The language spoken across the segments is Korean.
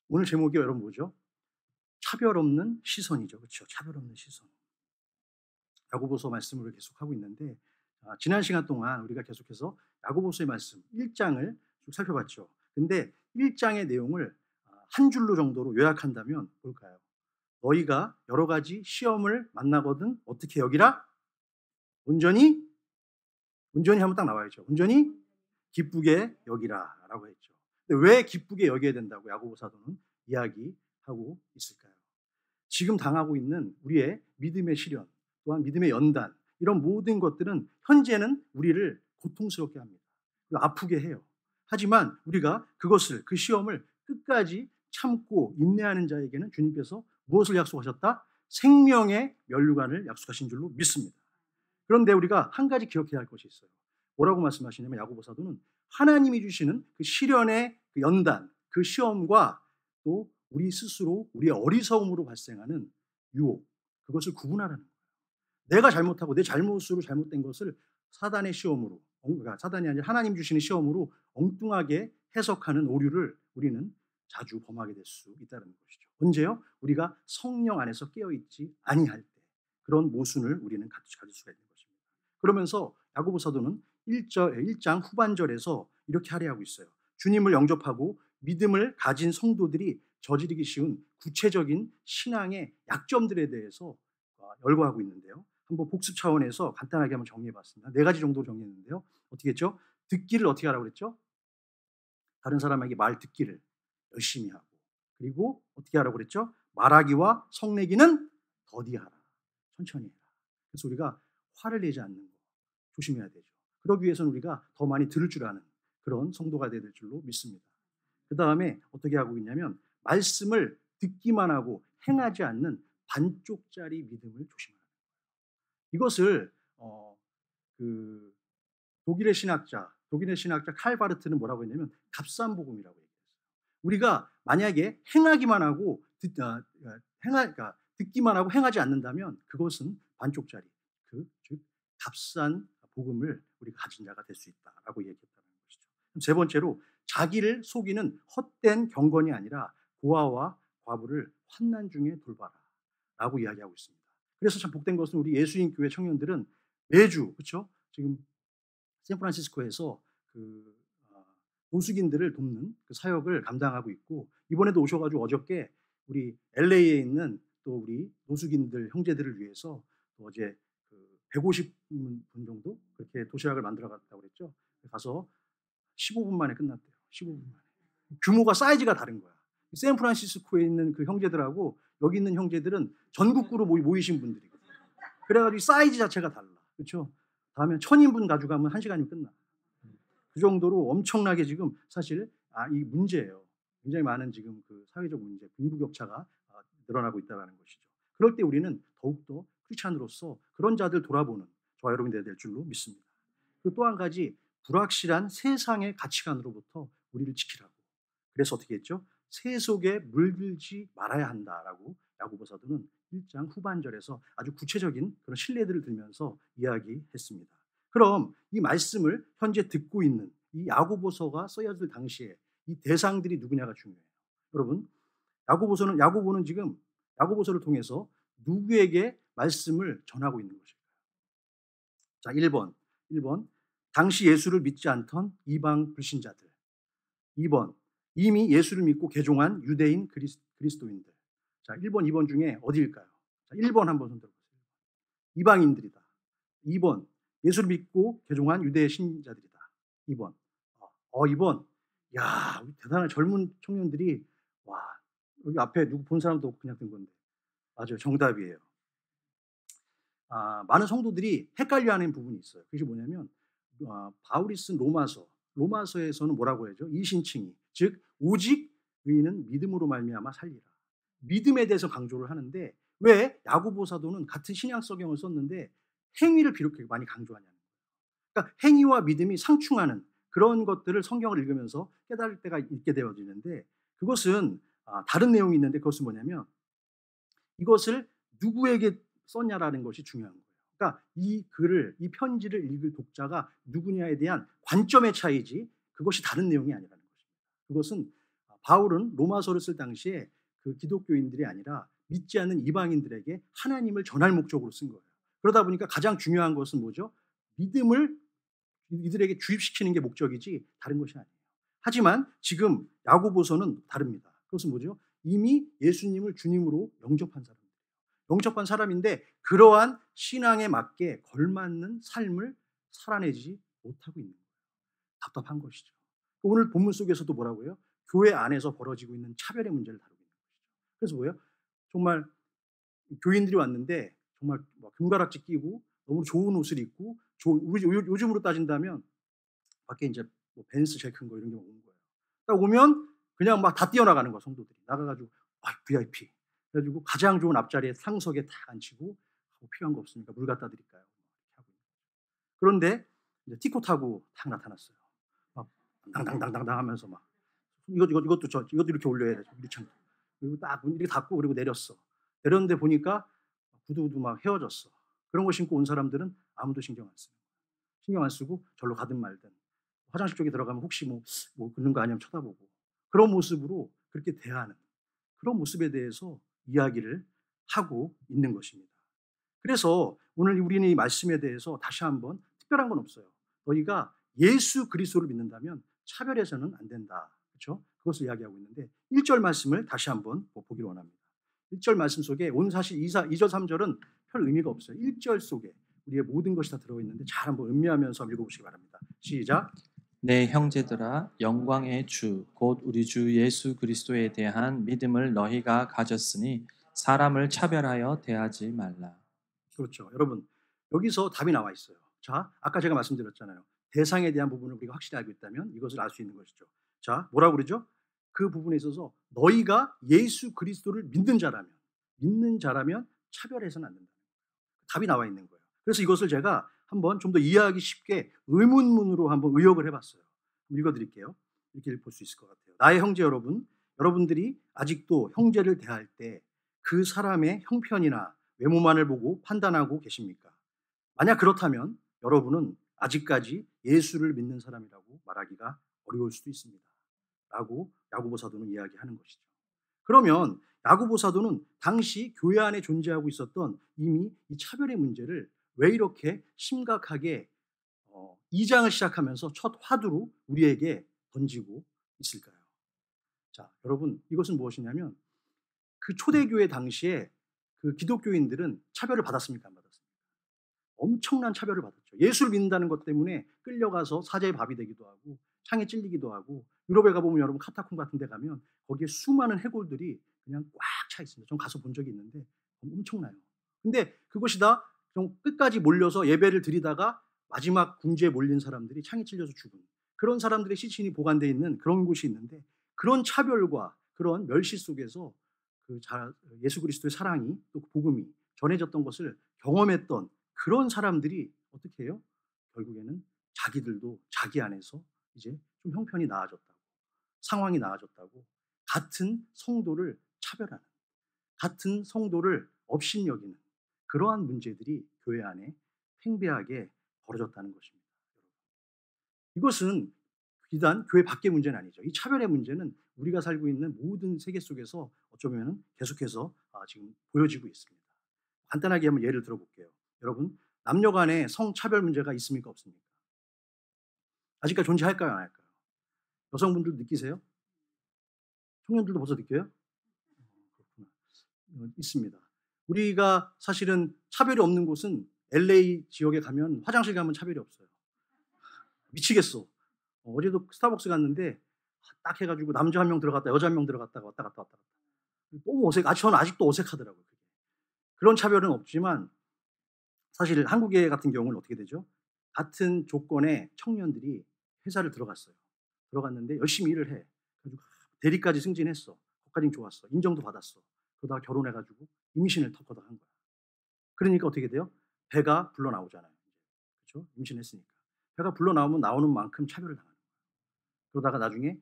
오늘 제목이 여러분 뭐죠? 차별 없는 시선이죠. 그렇죠? 차별 없는 시선. 야고보서 말씀을 계속하고 있는데 지난 시간 동안 우리가 계속해서 야고보서의 말씀 1장을 쭉 살펴봤죠. 근데 1장의 내용을 한 줄로 정도로 요약한다면 뭘까요? 너희가 여러 가지 시험을 만나거든 어떻게 여기라? 온전히 하면 딱 나와야죠. 온전히 기쁘게 여기라라고 했죠. 근데 왜 기쁘게 여겨야 된다고 야고보 사도는 이야기하고 있을까요? 지금 당하고 있는 우리의 믿음의 시련, 또한 믿음의 연단, 이런 모든 것들은 현재는 우리를 고통스럽게 합니다. 그리고 아프게 해요. 하지만 우리가 그것을, 그 시험을 끝까지 참고 인내하는 자에게는 주님께서 무엇을 약속하셨다? 생명의 면류관을 약속하신 줄로 믿습니다. 그런데 우리가 한 가지 기억해야 할 것이 있어요. 뭐라고 말씀하시냐면 야고보 사도는 하나님이 주시는 그 시련의 그 연단, 그 시험과 또 우리 스스로 우리의 어리석음으로 발생하는 유혹, 그것을 구분하라는 거예요. 내가 잘못하고 내 잘못으로 잘못된 것을 사단의 시험으로, 그러니까 사단이 아니라 하나님 주시는 시험으로 엉뚱하게 해석하는 오류를 우리는 자주 범하게 될 수 있다는 것이죠. 언제요? 우리가 성령 안에서 깨어있지 아니할 때 그런 모순을 우리는 가질 수가 있는 것입니다. 그러면서 야고보 사도는 1장 후반절에서 이렇게 할애하고 있어요. 주님을 영접하고 믿음을 가진 성도들이 저지르기 쉬운 구체적인 신앙의 약점들에 대해서 열거하고 있는데요. 한번 복습 차원에서 간단하게 한번 정리해봤습니다. 4가지 정도 정리했는데요. 어떻게 했죠? 듣기를 어떻게 하라고 그랬죠? 다른 사람에게 말 듣기를 열심히 하고, 그리고 어떻게 하라고 그랬죠? 말하기와 성내기는 더디하라. 천천히 해라. 그래서 우리가 화를 내지 않는 거 조심해야 되죠. 그러기 위해서는 우리가 더 많이 들을 줄 아는 그런 성도가 되야 될 줄로 믿습니다. 그 다음에 어떻게 하고 있냐면 말씀을 듣기만 하고 행하지 않는 반쪽짜리 믿음을 조심하라. 이것을 그 독일의 신학자 칼바르트는 뭐라고 했냐면 값싼 복음이라고 얘기했어요. 우리가 만약에 행하기만 하고 그러니까 듣기만 하고 행하지 않는다면 그것은 반쪽짜리, 즉 값싼 복음을 우리가 가진 자가 될 수 있다라고 얘기했다는 것이죠. 세 번째로 자기를 속이는 헛된 경건이 아니라 고아와 과부를 환난 중에 돌봐라라고 이야기하고 있습니다. 그래서 참 복된 것은 우리 예수님 교회 청년들은 매주 그렇죠? 지금 샌프란시스코에서 그 노숙인들을 돕는 그 사역을 감당하고 있고 이번에도 오셔가지고 어저께 우리 LA에 있는 또 우리 노숙인들 형제들을 위해서 또 어제 그 150분 정도 그렇게 도시락을 만들어 갔다고 그랬죠. 가서 15분 만에 끝났대요. 15분 만에. 규모가 사이즈가 다른 거야. 샌프란시스코에 있는 그 형제들하고 여기 있는 형제들은 전국구로 모이신 분들이거든요. 그래가지고 사이즈 자체가 달라. 그렇죠? 다음에 1000인분 가져가면 1시간이면 끝나. 그 정도로 엄청나게 지금 사실 이 문제예요. 굉장히 많은 지금 그 사회적 문제, 빈부격차가 늘어나고 있다는 것이죠. 그럴 때 우리는 더욱더 크리스찬으로서 그런 자들 돌아보는 저와 여러분이 되어야 될 줄로 믿습니다. 그리고 또 한 가지 불확실한 세상의 가치관으로부터 우리를 지키라고. 그래서 어떻게 했죠? 세속에 물들지 말아야 한다라고 야고보 사도는 1장 후반절에서 아주 구체적인 그런 신뢰들을 들면서 이야기했습니다. 그럼 이 말씀을 현재 듣고 있는 이 야고보서가 써야될 당시에 이 대상들이 누구냐가 중요해요. 여러분, 야고보는 지금 야고보서를 통해서 누구에게 말씀을 전하고 있는 것일까요? 자, 1번. 당시 예수를 믿지 않던 이방 불신자들. 2번. 이미 예수를 믿고 개종한 유대인 그리스도인들. 자, 1번, 2번 중에 어디일까요? 자, 1번 한번 손 들어보세요. 이방인들이다. 2번. 예수를 믿고 개종한 유대 신자들이다. 2번. 2번. 야, 우리 대단한 젊은 청년들이 와, 여기 앞에 누구 본 사람도 없고 그냥 든 건데. 맞아요. 정답이에요. 많은 성도들이 헷갈려하는 부분이 있어요. 그게 뭐냐면 바울이 쓴 로마서에서는 뭐라고 하죠? 이신칭의, 즉 오직 의인은 믿음으로 말미암아 살리라. 믿음에 대해서 강조를 하는데 왜 야고보 사도는 같은 신약 성경을 썼는데 행위를 비록 많이 강조하냐는 거예요. 그러니까 행위와 믿음이 상충하는 그런 것들을 성경을 읽으면서 깨달을 때가 있게 되어지는데 그것은 다른 내용이 있는데 그것은 뭐냐면 이것을 누구에게 썼냐라는 것이 중요한 거예요. 그러니까 이 편지를 읽을 독자가 누구냐에 대한 관점의 차이지 그것이 다른 내용이 아니라는 것입니다. 그것은 바울은 로마서를 쓸 당시에 그 기독교인들이 아니라 믿지 않는 이방인들에게 하나님을 전할 목적으로 쓴 거예요. 그러다 보니까 가장 중요한 것은 뭐죠? 믿음을 이들에게 주입시키는 게 목적이지 다른 것이 아니에요. 하지만 지금 야고보서는 다릅니다. 그것은 뭐죠? 이미 예수님을 주님으로 영접한 사람들. 영접한 사람인데 그러한 신앙에 맞게 걸맞는 삶을 살아내지 못하고 있는 거예요. 답답한 것이죠. 오늘 본문 속에서도 뭐라고요? 교회 안에서 벌어지고 있는 차별의 문제를 다루고 있는 것이죠. 그래서 뭐예요? 정말 교인들이 왔는데 정말 금가락지 끼고 너무 좋은 옷을 입고 요즘으로 따진다면 밖에 이제 뭐 벤츠 제일 큰 거 이런 게 오는 거예요. 딱 오면 그냥 막 다 뛰어나가는 거야, 성도들이. 나가가지고 VIP. 그래가지고 가장 좋은 앞자리에 상석에 다 앉히고 뭐 필요한 거 없으니까 물 갖다 드릴까요? 그런데 이제 티코 타고 딱 나타났어요. 막 당당당당당 하면서 막 이것도 이렇게 올려야 돼. 유리창. 그리고 딱 문 이렇게 닫고 그리고 내렸어. 내렸는데 보니까 구두도 막 헤어졌어. 그런 거 신고 온 사람들은 아무도 신경 안 써요. 신경 안 쓰고 절로 가든 말든 화장실 쪽에 들어가면 혹시 뭐 긁는 거 아니면 쳐다보고 그런 모습으로 그렇게 대하는 그런 모습에 대해서 이야기를 하고 있는 것입니다. 그래서 오늘 우리는 이 말씀에 대해서 다시 한번 특별한 건 없어요. 너희가 예수 그리스도를 믿는다면 차별해서는 안 된다. 그렇죠? 그것을 이야기하고 있는데 1절 말씀을 다시 한번 보기를 원합니다. 1절 말씀 속에 오늘 사실 2절 3절은 별 의미가 없어요. 1절 속에 우리의 모든 것이 다 들어있는데 잘 한번 음미하면서 읽어보시기 바랍니다. 시작. 내 형제들아 영광의 주 곧 우리 주 예수 그리스도에 대한 믿음을 너희가 가졌으니 사람을 차별하여 대하지 말라. 그렇죠. 여러분 여기서 답이 나와 있어요. 자, 아까 제가 말씀드렸잖아요. 대상에 대한 부분을 우리가 확실히 알고 있다면 이것을 알 수 있는 것이죠. 자, 뭐라고 그러죠? 그 부분에 있어서 너희가 예수 그리스도를 믿는 자라면 차별해서는 안 된다. 답이 나와 있는 거예요. 그래서 이것을 제가 한번 좀 더 이해하기 쉽게 의문문으로 한번 의역을 해봤어요. 읽어드릴게요. 이렇게 볼 수 있을 것 같아요. 나의 형제 여러분, 여러분들이 아직도 형제를 대할 때 그 사람의 형편이나 외모만을 보고 판단하고 계십니까? 만약 그렇다면 여러분은 아직까지 예수를 믿는 사람이라고 말하기가 어려울 수도 있습니다. 라고 야고보 사도는 이야기하는 것이죠. 그러면 야고보 사도는 당시 교회 안에 존재하고 있었던 이미 이 차별의 문제를 왜 이렇게 심각하게 2장을 시작하면서 첫 화두로 우리에게 던지고 있을까요? 자, 여러분 이것은 무엇이냐면 그 초대교회 당시에 그 기독교인들은 차별을 받았습니까? 안 받았습니까? 엄청난 차별을 받았죠. 예수를 믿는다는 것 때문에 끌려가서 사제의 밥이 되기도 하고 창에 찔리기도 하고 유럽에 가보면 여러분 카타콤 같은 데 가면 거기에 수많은 해골들이 그냥 꽉 차 있습니다. 전 가서 본 적이 있는데 엄청나요. 근데 그것이 다 좀 끝까지 몰려서 예배를 드리다가 마지막 궁지에 몰린 사람들이 창에 찔려서 죽은 그런 사람들의 시신이 보관되어 있는 그런 곳이 있는데 그런 차별과 그런 멸시 속에서 예수 그리스도의 사랑이 또 복음이 전해졌던 것을 경험했던 그런 사람들이 어떻게 해요? 결국에는 자기들도 자기 안에서 이제 좀 형편이 나아졌다고, 상황이 나아졌다고, 같은 성도를 차별하는, 같은 성도를 업신여기는 그러한 문제들이 교회 안에 팽배하게 벌어졌다는 것입니다. 이것은 비단 교회 밖의 문제는 아니죠. 이 차별의 문제는 우리가 살고 있는 모든 세계 속에서 어쩌면 계속해서 지금 보여지고 있습니다. 간단하게 한번 예를 들어볼게요. 여러분, 남녀 간의 성차별 문제가 있습니까? 없습니까? 아직까지 존재할까요? 안 할까요? 여성분들 느끼세요? 청년들도 벌써 느껴요? 그렇구나. 있습니다. 우리가 사실은 차별이 없는 곳은 LA 지역에 가면 화장실 가면 차별이 없어요. 미치겠어. 어제도 스타벅스 갔는데 딱 해가지고 남자 한 명 들어갔다 여자 한 명 들어갔다가 왔다 갔다 왔다 갔다. 너무 저는 아직도 어색하더라고요. 그런 차별은 없지만 사실 한국에 같은 경우는 어떻게 되죠? 같은 조건의 청년들이 회사를 들어갔어요. 들어갔는데 열심히 일을 해. 그래가지고 대리까지 승진했어. 거기까지는 좋았어. 인정도 받았어. 그러다가 결혼해가지고 임신을 턱거덕 한 거야. 그러니까 어떻게 돼요? 배가 불러 나오잖아요. 그렇죠? 임신했으니까. 배가 불러 나오면 나오는 만큼 차별을 당하는 거예요. 그러다가 나중에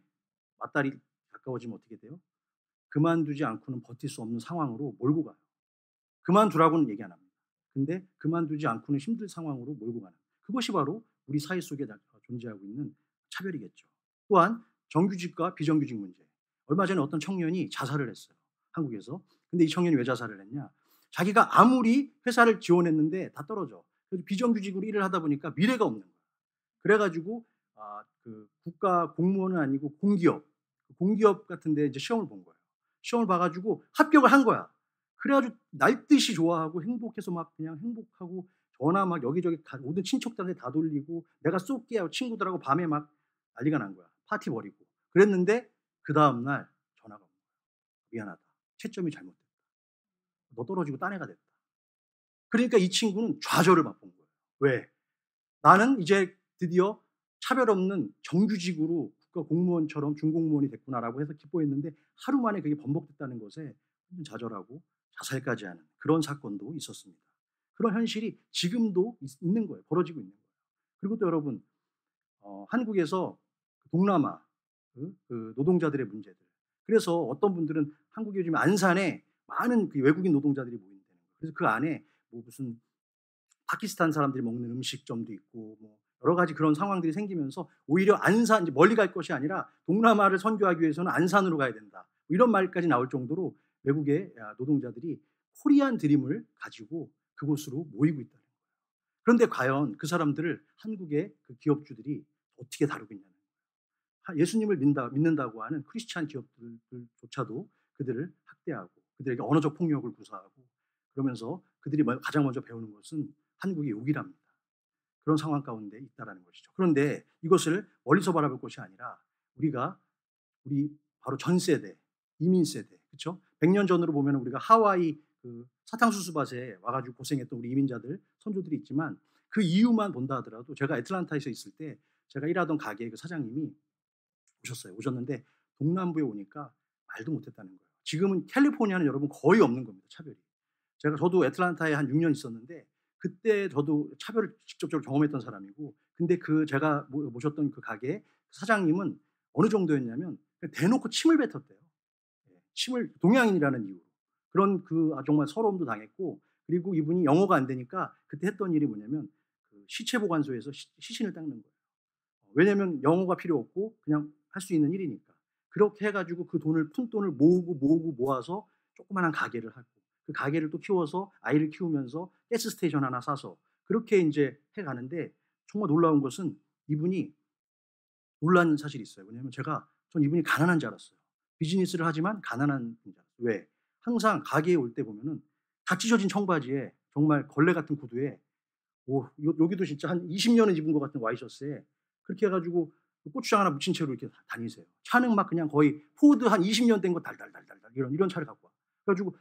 맞다리 가까워지면 어떻게 돼요? 그만두지 않고는 버틸 수 없는 상황으로 몰고 가요. 그만두라고는 얘기 안 합니다. 근데 그만두지 않고는 힘든 상황으로 몰고 가는 그것이 바로 우리 사회 속에 존재하고 있는 차별이겠죠. 또한 정규직과 비정규직 문제. 얼마 전에 어떤 청년이 자살을 했어요. 한국에서. 근데 이 청년이 왜 자살을 했냐? 자기가 아무리 회사를 지원했는데 다 떨어져. 그래서 비정규직으로 일을 하다 보니까 미래가 없는 거야. 그래가지고 그 국가 공무원은 아니고 공기업 같은데 이제 시험을 본 거예요. 시험을 봐가지고 합격을 한 거야. 그래가지고 날듯이 좋아하고 행복해서 막 그냥 행복하고 전화 막 여기저기 모든 친척들한테 다 돌리고 내가 쏠게 하고 친구들하고 밤에 막 난리가 난 거야. 파티 벌이고. 그랬는데 그 다음날 전화가 온 거야. 미안하다. 채점이 잘못됐다. 너 떨어지고 딴 애가 됐다. 그러니까 이 친구는 좌절을 맛본 거예요. 왜? 나는 이제 드디어 차별 없는 정규직으로 국가 공무원처럼 준공무원이 됐구나라고 해서 기뻐했는데 하루 만에 그게 번복됐다는 것에 좌절하고 자살까지 하는 그런 사건도 있었습니다. 그런 현실이 지금도 있는 거예요. 벌어지고 있는 거예요. 그리고 또 여러분 한국에서 동남아 그 노동자들의 문제들. 그래서 어떤 분들은 한국에 요즘 안산에 많은 그 외국인 노동자들이 모인다는 거예요. 그래서 그 안에 뭐 무슨 파키스탄 사람들이 먹는 음식점도 있고 뭐 여러 가지 그런 상황들이 생기면서 오히려 안산 이제 멀리 갈 것이 아니라 동남아를 선교하기 위해서는 안산으로 가야 된다. 뭐 이런 말까지 나올 정도로 외국의 노동자들이 코리안 드림을 가지고 그곳으로 모이고 있다는 거예요. 그런데 과연 그 사람들을 한국의 그 기업주들이 어떻게 다루겠냐는 거예요. 예수님을 믿는다고 하는 크리스찬 기업들조차도 그들을 학대하고 그들에게 언어적 폭력을 구사하고 그러면서 그들이 가장 먼저 배우는 것은 한국의 욕이랍니다. 그런 상황 가운데 있다라는 것이죠. 그런데 이것을 멀리서 바라볼 것이 아니라 우리 바로 전 세대, 이민 세대, 그렇죠? 100년 전으로 보면 우리가 하와이 그 사탕수수밭에 와가지고 고생했던 우리 이민자들, 선조들이 있지만 그 이유만 본다 하더라도 제가 애틀란타에서 있을 때 제가 일하던 가게 그 사장님이 오셨는데 동남부에 오니까 말도 못했다는 거예요. 지금은 캘리포니아는 여러분 거의 없는 겁니다. 차별이. 저도 애틀란타에 한 6년 있었는데 그때 저도 차별을 직접적으로 경험했던 사람이고 근데 그 제가 모셨던 그 가게 사장님은 어느 정도였냐면 대놓고 침을 뱉었대요. 침을 동양인이라는 이유로. 그런 정말 서러움도 당했고 그리고 이분이 영어가 안 되니까 그때 했던 일이 뭐냐면 그 시체 보관소에서 시신을 닦는 거예요. 왜냐면 영어가 필요 없고 그냥 할 수 있는 일이니까. 그렇게 해가지고 그 푼 돈을 모아서 조그만한 가게를 하고 그 가게를 또 키워서 아이를 키우면서 가스 스테이션 하나 사서 그렇게 이제 해가는데 정말 놀라운 것은 이분이 놀란 사실이 있어요. 왜냐하면 전 이분이 가난한 줄 알았어요. 비즈니스를 하지만 가난한 줄 알았어요. 왜? 항상 가게에 올 때 보면은 다 찢어진 청바지에 정말 걸레 같은 구두에 여기도 진짜 한 20년은 입은 것 같은 와이셔츠에 그렇게 해가지고 고추장 하나 묻힌 채로 이렇게 다니세요. 차는 막 그냥 거의 포드 한 20년 된 거 달달달달 이런 차를 갖고 와. 그래가지고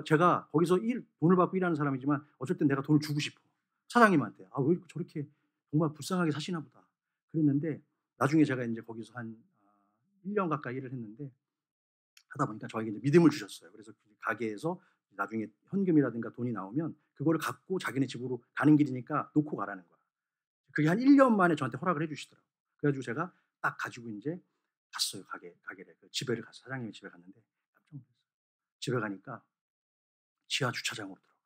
제가 거기서 돈을 받고 일하는 사람이지만 어쨌든 내가 돈을 주고 싶어. 사장님한테. 왜 저렇게 정말 불쌍하게 사시나 보다. 그랬는데 나중에 제가 이제 거기서 한 1년 가까이 일을 했는데 하다 보니까 저에게 이제 믿음을 주셨어요. 그래서 그 가게에서 나중에 현금이라든가 돈이 나오면 그거를 갖고 자기네 집으로 가는 길이니까 놓고 가라는 거야. 그게 한 1년 만에 저한테 허락을 해주시더라고요. 그래가지고 제가 딱 가지고 이제 갔어요. 가게를. 집에를 가서 사장님의 집에 갔는데 깜짝 놀랐어요. 집에 가니까 지하 주차장으로 들어가.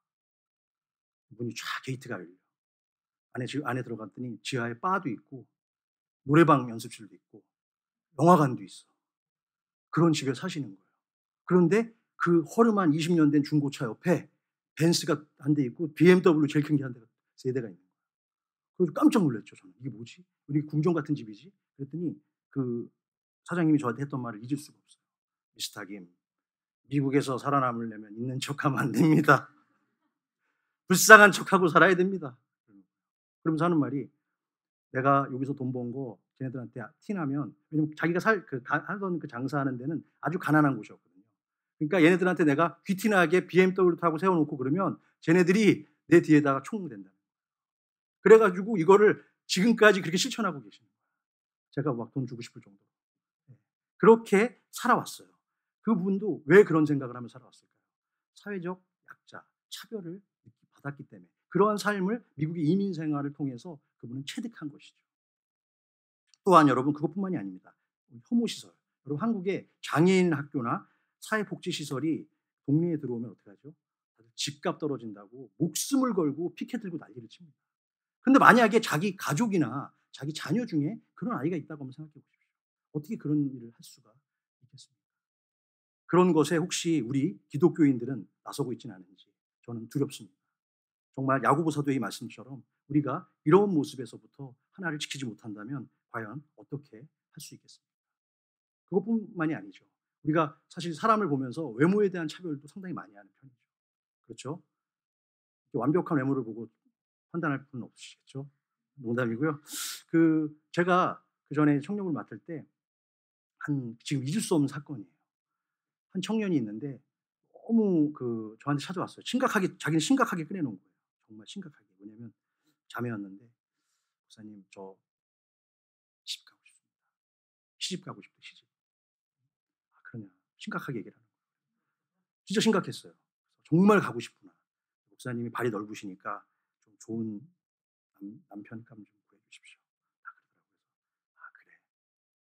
문이 쫙 게이트가 열려. 안에 들어갔더니 지하에 바도 있고 노래방 연습실도 있고 영화관도 있어. 그런 집에 사시는 거예요. 그런데 그 허름한 20년 된 중고차 옆에 벤츠가 한 대 있고 BMW 제일 큰 게 한 대가 세 대가 있는 거예요. 그래서 깜짝 놀랐죠. 저는 이게 뭐지? 우리 궁전 같은 집이지? 그랬더니 그 사장님이 저한테 했던 말을 잊을 수가 없어요. 미스터 김, 미국에서 살아남으려면 있는 척하면 안 됩니다. 불쌍한 척하고 살아야 됩니다. 그러면서 하는 말이 내가 여기서 돈 번 거 쟤네들한테 티나면 왜냐면 자기가 하던 그 장사하는 데는 아주 가난한 곳이었거든요. 그러니까 얘네들한테 내가 귀티나게 BMW 타고 세워놓고 그러면 쟤네들이 내 뒤에다가 총무된다. 그래가지고 이거를 지금까지 그렇게 실천하고 계시는 거예요. 제가 막 돈 주고 싶을 정도로. 그렇게 살아왔어요. 그분도 왜 그런 생각을 하며 살아왔을까요? 사회적 약자, 차별을 받았기 때문에 그러한 삶을 미국의 이민 생활을 통해서 그분은 체득한 것이죠. 또한 여러분 그것뿐만이 아닙니다. 혐오시설. 여러분 한국의 장애인 학교나 사회복지시설이 동네에 들어오면 어떻게 하죠? 집값 떨어진다고 목숨을 걸고 피켓 들고 난리를 칩니다. 근데 만약에 자기 가족이나 자기 자녀 중에 그런 아이가 있다고 한번 생각해 보십시오. 어떻게 그런 일을 할 수가 있겠습니까? 그런 것에 혹시 우리 기독교인들은 나서고 있지는 않은지 저는 두렵습니다. 정말 야고보 사도의 말씀처럼 우리가 이런 모습에서부터 하나를 지키지 못한다면 과연 어떻게 할 수 있겠습니까? 그것뿐만이 아니죠. 우리가 사실 사람을 보면서 외모에 대한 차별도 상당히 많이 하는 편이죠. 그렇죠? 완벽한 외모를 보고 판단할 분은 없으시겠죠? 농담이고요. 제가 그 전에 청년을 맡을 때 지금 잊을 수 없는 사건이에요. 한 청년이 있는데 너무 저한테 찾아왔어요. 자기는 심각하게 꺼내놓은 거예요. 정말 심각하게. 왜냐면 자매였는데, 목사님, 저 시집 가고 싶습니다. 시집 가고 싶다, 시집. 아, 그러냐. 심각하게 얘기를 하는 거예요. 진짜 심각했어요. 정말 가고 싶구나. 목사님이 발이 넓으시니까 좀 좋은 남편감 좀 구해주십시오. 다 그러더라고요. 아, 그래.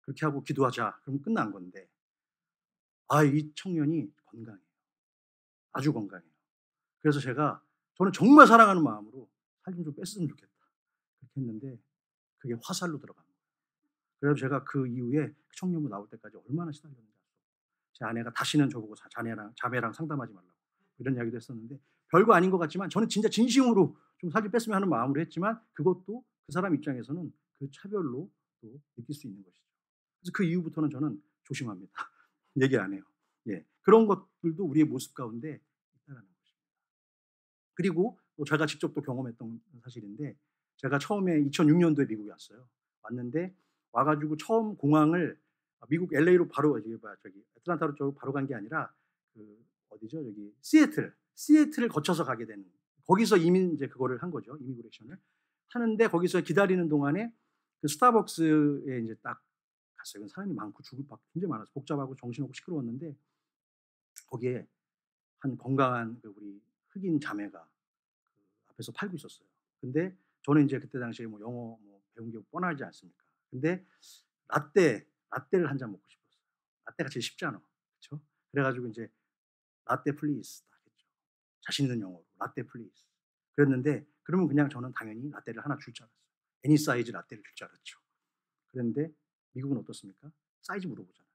그렇게 하고 기도하자. 그럼 끝난 건데, 이 청년이 건강해요. 아주 건강해요. 그래서 저는 정말 사랑하는 마음으로 살 좀 뺐으면 좋겠다. 그렇게 했는데 그게 화살로 들어간 거예요. 그래서 제가 그 이후에 청년부 나올 때까지 얼마나 시달렸는지 알았어요. 제 아내가 다시는 저보고 자매랑 상담하지 말라고 이런 이야기도 했었는데, 별거 아닌 것 같지만 저는 진짜 진심으로 좀 살 좀 뺐으면 하는 마음으로 했지만, 그것도 그 사람 입장에서는 그 차별로 또 느낄 수 있는 것이죠. 그래서 그 이후부터는 저는 조심합니다. 얘기 안 해요. 예, 그런 것들도 우리의 모습 가운데 있다는 것입니다. 그리고 또 제가 직접 또 경험했던 사실인데, 제가 처음에 2006년도에 미국에 왔어요. 왔는데 와가지고 처음 공항을 미국 LA로 바로 애틀란타로 쪽으로 바로 간 게 아니라 어디죠? 여기 시애틀을 거쳐서 가게 되는, 거기서 이제 그거를 한 거죠. 이미그레이션을 하는데, 거기서 기다리는 동안에 그 스타벅스에 이제 딱 갔어요. 사람이 많고 죽을 밥 굉장히 많아서 복잡하고 정신없고 시끄러웠는데, 거기에 한 건강한 우리 흑인 자매가 앞에서 팔고 있었어요. 근데 저는 이제 그때 당시에 영어 배운 게 뻔하지 않습니까? 근데 라떼를 한 잔 먹고 싶었어요. 라떼가 제일 쉽잖아. 그렇죠? 그래가지고 이제 라떼 플리즈 딱 했죠. 자신 있는 영어로 라떼 플리즈. 그랬는데 그러면 그냥 저는 당연히 라떼를 하나 줄 줄 알았어요. 애니 사이즈 라떼를 줄 줄 알았죠. 그런데 미국은 어떻습니까? 사이즈 물어보잖아요.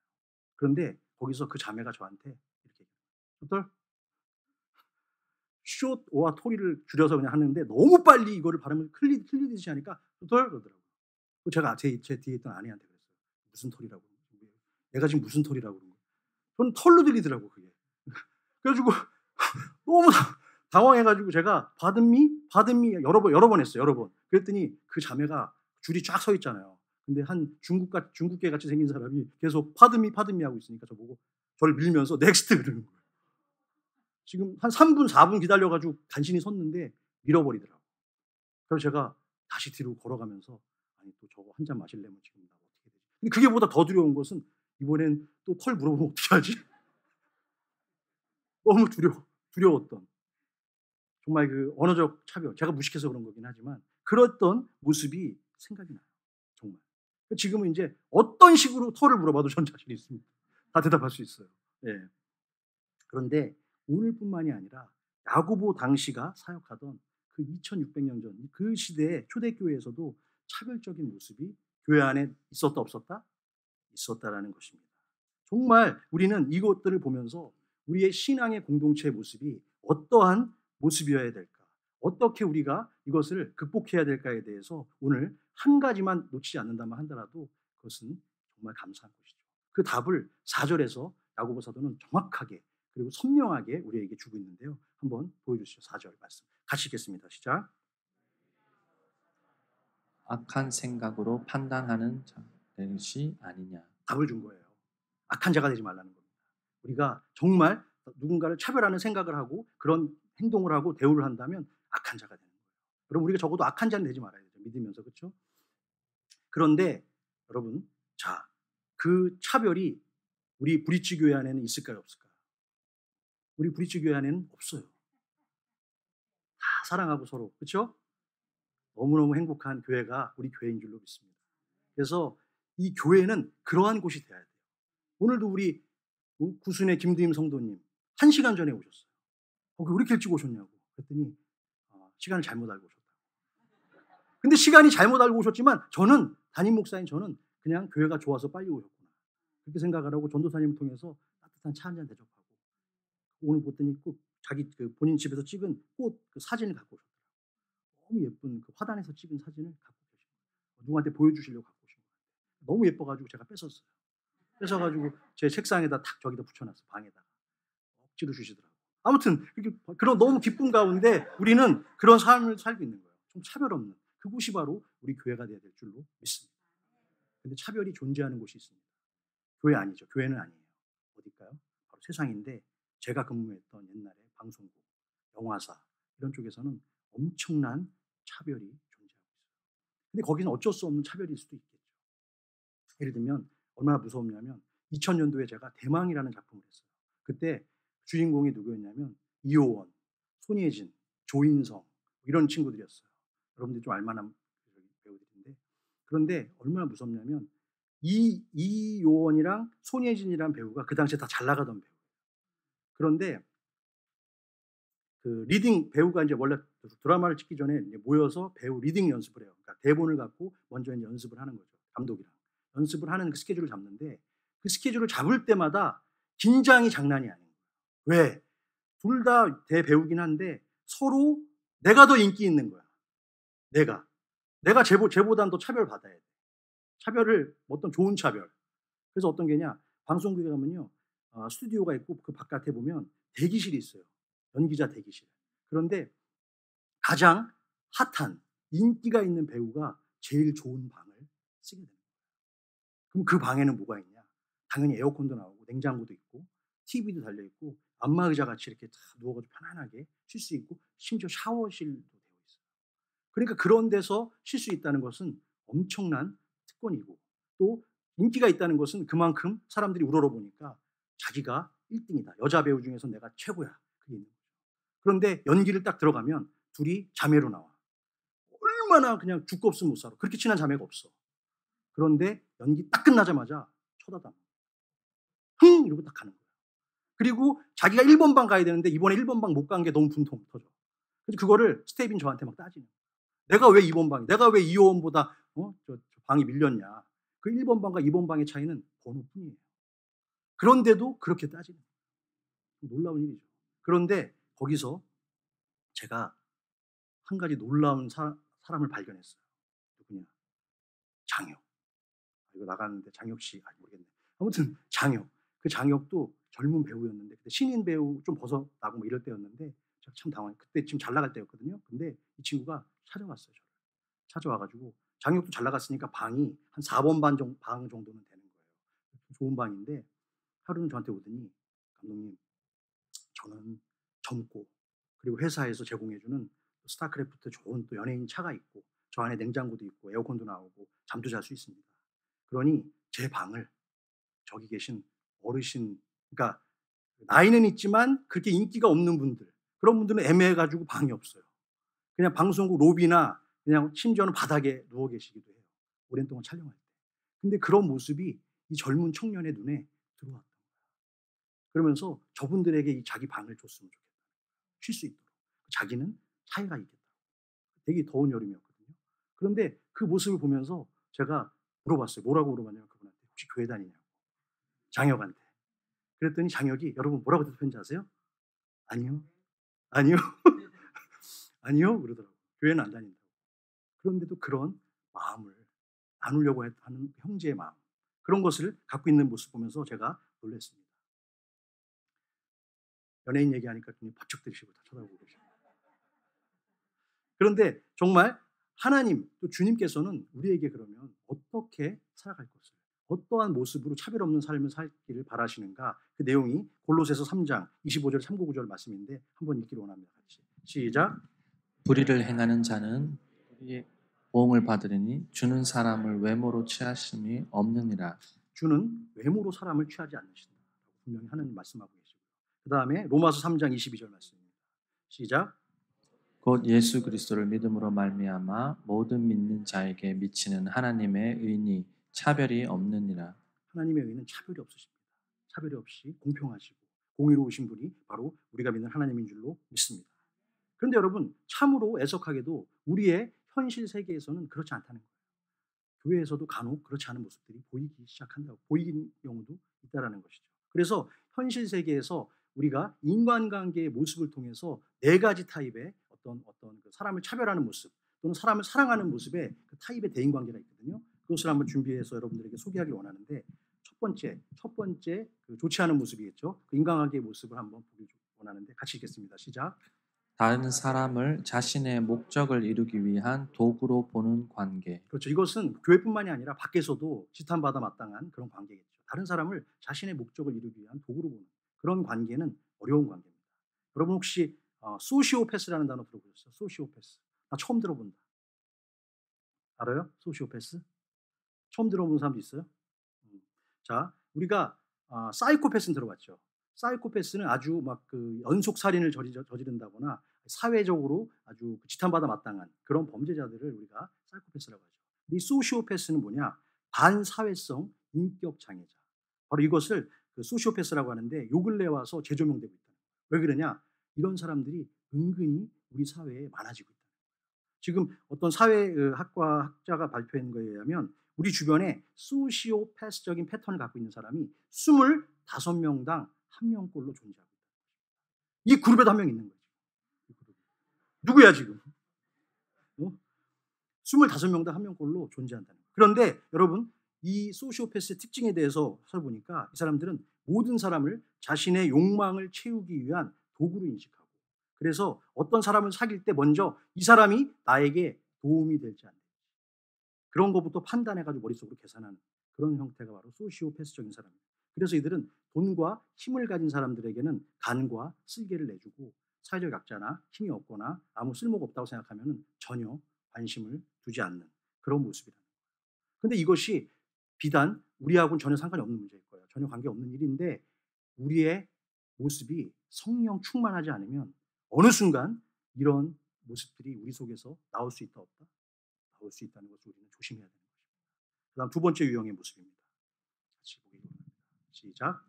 그런데 거기서 그 자매가 저한테 이렇게 얘기해요. 숏와 토리를 줄여서 그냥 하는데 너무 빨리 이거를 발음을 클리듯이 하니까 그러더라고요. 제가 제 뒤에 있던 아내한테 그랬어요. 무슨 토리라고? 내가 지금 무슨 토리라고 그런 거예요? 저는 털로 들리더라고 그게. 그래가지고 너무 당황해가지고 제가 받음미 여러 번 했어요. 여러 번. 그랬더니 그 자매가 줄이 쫙 서 있잖아요. 근데 한 중국계 같이 생긴 사람이 계속 파드미 하고 있으니까 저보고 저를 밀면서 넥스트 그러는 거예요. 지금 한 3분, 4분 기다려가지고 간신히 섰는데 밀어버리더라고요. 그래서 제가 다시 뒤로 걸어가면서 아니 또 저거 한 잔 마시려면 지금 나 어떻게 되지? 근데 그게 보다 더 두려운 것은 이번엔 또 털 물어보면 어떻게 하지? 너무 두려웠던 정말 그 언어적 차별, 제가 무식해서 그런 거긴 하지만 그랬던 모습이 생각이 나요. 정말. 지금은 이제 어떤 식으로 털을 물어봐도 전 자신이 있습니다. 다 대답할 수 있어요. 예. 그런데 오늘뿐만이 아니라 야고보 당시가 사역하던 그 2600년 전 그 시대의 초대교회에서도 차별적인 모습이 교회 안에 있었다 없었다? 있었다라는 것입니다. 정말 우리는 이것들을 보면서 우리의 신앙의 공동체의 모습이 어떠한 모습이어야 될까? 어떻게 우리가 이것을 극복해야 될까에 대해서 오늘 한 가지만 놓치지 않는다만 하더라도 그것은 정말 감사한 것이죠. 그 답을 4절에서 야고보 사도는 정확하게 그리고 선명하게 우리에게 주고 있는데요. 한번 보여주시죠. 4절 말씀. 같이 읽겠습니다. 시작. 악한 생각으로 판단하는 것이 아니냐. 답을 준 거예요. 악한 자가 되지 말라는 겁니다. 우리가 정말 누군가를 차별하는 생각을 하고 그런 행동을 하고 대우를 한다면 악한 자가 되는 거예요. 그럼 우리가 적어도 악한 자는 되지 말아야 되죠. 믿으면서. 그렇죠? 그런데 여러분, 자, 그 차별이 우리 브릿지 교회 안에는 있을까요? 없을까요? 우리 브릿지 교회 안에는 없어요. 다 사랑하고 서로. 그렇죠? 너무너무 행복한 교회가 우리 교회인 줄로 믿습니다. 그래서 이 교회는 그러한 곳이 되어야 돼요. 오늘도 우리 구순의 김두임 성도님 1시간 전에 오셨어요. 왜 이렇게 일찍 오셨냐고. 그랬더니 시간을 잘못 알고 오셨다고. 근데 시간이 잘못 알고 오셨지만 저는 담임 목사인 저는 그냥 교회가 좋아서 빨리 오셨구나. 그렇게 생각을 하고 전도사님을 통해서 따뜻하게 따뜻한 차 한 잔 대접하고 오늘 봤더니 꼭 자기 그 본인 집에서 찍은 꽃 그 사진을 갖고 오셨더라고요. 너무 예쁜 그 화단에서 찍은 사진을 갖고 계신 거예요. 누구한테 보여주시려고 갖고 오신 거예요. 너무 예뻐가지고 제가 뺏었어요. 뺏어가지고 제 책상에다 탁 저기다 붙여놨어 방에다가. 억지로 주시더라고요. 아무튼 그런 너무 기쁨 가운데 우리는 그런 삶을 살고 있는 거예요. 좀 차별 없는 그곳이 바로 우리 교회가 돼야 될 줄로 믿습니다. 근데 차별이 존재하는 곳이 있습니다. 교회 아니죠. 교회는 아니에요. 어딜까요? 바로 세상인데 제가 근무했던 옛날에 방송국, 영화사 이런 쪽에서는 엄청난 차별이 존재하고 있어요. 근데 거기는 어쩔 수 없는 차별일 수도 있겠죠. 예를 들면 얼마나 무서웠냐면 2000년도에 제가 대망이라는 작품을 했어요. 그때 주인공이 누구였냐면 이효원, 손예진, 조인성 이런 친구들이었어요. 여러분들이 좀 알만한 배우들인데 그런데 얼마나 무섭냐면 이효원이랑 손예진이란 배우가 그 당시에 다 잘 나가던 배우예요. 그런데 그 리딩 배우가 이제 원래 드라마를 찍기 전에 이제 모여서 배우 리딩 연습을 해요. 그러니까 대본을 갖고 먼저 이제 연습을 하는 거죠. 감독이랑 연습을 하는 그 스케줄을 잡는데 그 스케줄을 잡을 때마다 긴장이 장난이 아니에요. 왜? 둘 다 대배우긴 한데 서로 내가 더 인기 있는 거야. 내가 쟤보다는 더 차별 받아야 돼. 차별을 어떤 좋은 차별. 그래서 어떤 게냐? 방송국에 가면요. 스튜디오가 있고 그 바깥에 보면 대기실이 있어요. 연기자 대기실. 그런데 가장 핫한 인기가 있는 배우가 제일 좋은 방을 쓰게 됩니다. 그럼 그 방에는 뭐가 있냐? 당연히 에어컨도 나오고 냉장고도 있고 TV도 달려 있고 안마 의자 같이 이렇게 다 누워가지고 편안하게 쉴 수 있고 심지어 샤워실도 되어 있어요. 그러니까 그런 데서 쉴 수 있다는 것은 엄청난 특권이고 또 인기가 있다는 것은 그만큼 사람들이 우러러보니까 자기가 1등이다. 여자 배우 중에서 내가 최고야. 그게 있는 거죠. 그런데 연기를 딱 들어가면 둘이 자매로 나와. 얼마나 그냥 죽고 없으면 못 살아. 그렇게 친한 자매가 없어. 그런데 연기 딱 끝나자마자 쳐다봐. 흥! 이러고 딱 가는 거야. 그리고 자기가 1번 방 가야 되는데 이번에 1번 방 못 간 게 너무 분통 터져. 그래서 그거를 스텝인 저한테 막 따지는 거야. 내가 왜 2번 방이, 내가 왜 이호원보다 저 방이 밀렸냐. 그 1번 방과 2번 방의 차이는 번호뿐이에요. 그런데도 그렇게 따지는 거예요. 놀라운 일이죠. 그런데 거기서 제가 한 가지 놀라운 사람을 발견했어요. 누구냐? 장혁. 이거 나가는데 장혁 씨, 모르겠네. 아무튼 장혁. 그 장혁도 젊은 배우였는데 그때 신인 배우 좀 벗어나고 뭐 이럴 때였는데 제가 참 당황해. 그때 지금 잘 나갈 때였거든요. 근데 이 친구가 찾아왔어요. 저를. 찾아와가지고 장혁도 잘 나갔으니까 방이 한 4번 방 정도는 되는 거예요. 좋은 방인데 하루는 저한테 오더니 감독님 저는 젊고 그리고 회사에서 제공해주는 스타크래프트 좋은 또 연예인 차가 있고 저 안에 냉장고도 있고 에어컨도 나오고 잠도 잘 수 있습니다. 그러니 제 방을 저기 계신 어르신 그러니까 나이는 있지만 그렇게 인기가 없는 분들 그런 분들은 애매해가지고 방이 없어요. 그냥 방송국 로비나 그냥 심지어는 바닥에 누워 계시기도 해요. 오랜 동안 촬영할 때. 근데 그런 모습이 이 젊은 청년의 눈에 들어왔던 거예요. 그러면서 저분들에게 이 자기 방을 줬으면 좋겠다. 쉴 수 있도록. 자기는 차이가 있겠다. 되게 더운 여름이었거든요. 그런데 그 모습을 보면서 제가 물어봤어요. 뭐라고 물어봤냐면 그분한테 혹시 교회 다니냐고. 장혁한테. 그랬더니 장혁이 여러분 뭐라고 대답했는지 아세요? 아니요. 아니요. 아니요. 그러더라고요. 교회는 안 다닌다고. 그런데도 그런 마음을 나누려고 하는 형제의 마음. 그런 것을 갖고 있는 모습 보면서 제가 놀랐습니다. 연예인 얘기하니까 눈이 번쩍 뜨시고 다 쳐다보고 계십니다. 그런데 정말 하나님 또 주님께서는 우리에게 그러면 어떻게 살아갈 것을 어떠한 모습으로 차별 없는 삶을 살기를 바라시는가 그 내용이 골로새서 3장 25절 39절 말씀인데 한번 읽기를 원합니다. 같이 시작. 불의를 행하는 자는 불의의 보응을 받으리니 주는 사람을 외모로 취하심이 없느니라. 주는 외모로 사람을 취하지 않으신다. 분명히 하는 말씀하고 계시고요. 그 다음에 로마서 3장 22절 말씀입니다. 시작. 곧 예수 그리스도를 믿음으로 말미암아 모든 믿는 자에게 미치는 하나님의 의니 차별이 없느니라. 하나님의 의는 차별이 없으십니다. 차별이 없이 공평하시고 공의로우신 분이 바로 우리가 믿는 하나님인 줄로 믿습니다. 그런데 여러분 참으로 애석하게도 우리의 현실 세계에서는 그렇지 않다는 거예요. 교회에서도 간혹 그렇지 않은 모습들이 보이기 시작한다고 보이는 경우도 있다라는 것이죠. 그래서 현실 세계에서 우리가 인간관계의 모습을 통해서 네 가지 타입의 어떤 그 사람을 차별하는 모습 또는 사람을 사랑하는 모습의 그 타입의 대인관계가 있거든요. 그것을 한번 준비해서 여러분들에게 소개하기를 원하는데 첫 번째 그 좋지 않은 모습이겠죠. 그 인간관계의 모습을 한번 보기 원하는데 같이 읽겠습니다. 시작. 다른 사람을 자신의 목적을 이루기 위한 도구로 보는 관계. 그렇죠. 이것은 교회뿐만이 아니라 밖에서도 지탄받아 마땅한 그런 관계겠죠. 다른 사람을 자신의 목적을 이루기 위한 도구로 보는 그런 관계는 어려운 관계입니다. 여러분 혹시 소시오패스라는 단어 들어보셨어요? 소시오패스. 나 처음 들어본다. 알아요? 소시오패스? 처음 들어본 사람도 있어요? 자, 우리가 사이코패스는 들어봤죠. 사이코패스는 아주 막 그 연속 살인을 저지른다거나 사회적으로 아주 지탄받아 마땅한 그런 범죄자들을 우리가 사이코패스라고 하죠. 이 소시오패스는 뭐냐? 반사회성 인격 장애자. 바로 이것을 그 소시오패스라고 하는데 요 근래 와서 재조명되고 있다. 왜 그러냐? 이런 사람들이 은근히 우리 사회에 많아지고 있다. 지금 어떤 사회학과 학자가 발표한 거에 의하면 우리 주변에 소시오패스적인 패턴을 갖고 있는 사람이 25명당 1명꼴로 존재하고 있다. 이 그룹에도 한 명 있는 거죠. 누구야 지금? 25명당 1명꼴로 존재한다는 거예요. 그런데 여러분 이 소시오패스의 특징에 대해서 살펴보니까 이 사람들은 모든 사람을 자신의 욕망을 채우기 위한 도구로 인식하고 그래서 어떤 사람을 사귈 때 먼저 이 사람이 나에게 도움이 될지 안 될지 그런 것부터 판단해가지고 머릿속으로 계산하는 그런 형태가 바로 소시오패스적인 사람입니다. 그래서 이들은 돈과 힘을 가진 사람들에게는 간과 쓸개를 내주고 사회적 약자나 힘이 없거나 아무 쓸모가 없다고 생각하면 전혀 관심을 두지 않는 그런 모습이라는 거예요. 그런데 이것이 비단 우리하고는 전혀 상관이 없는 문제일 거예요. 전혀 관계없는 일인데 우리의 모습이 성령 충만하지 않으면 어느 순간 이런 모습들이 우리 속에서 나올 수 있다 없다? 나올 수 있다는 것을 우리는 조심해야 되는 것입니다. 그 다음 두 번째 유형의 모습입니다. 같이 보기 바랍니다. 시작.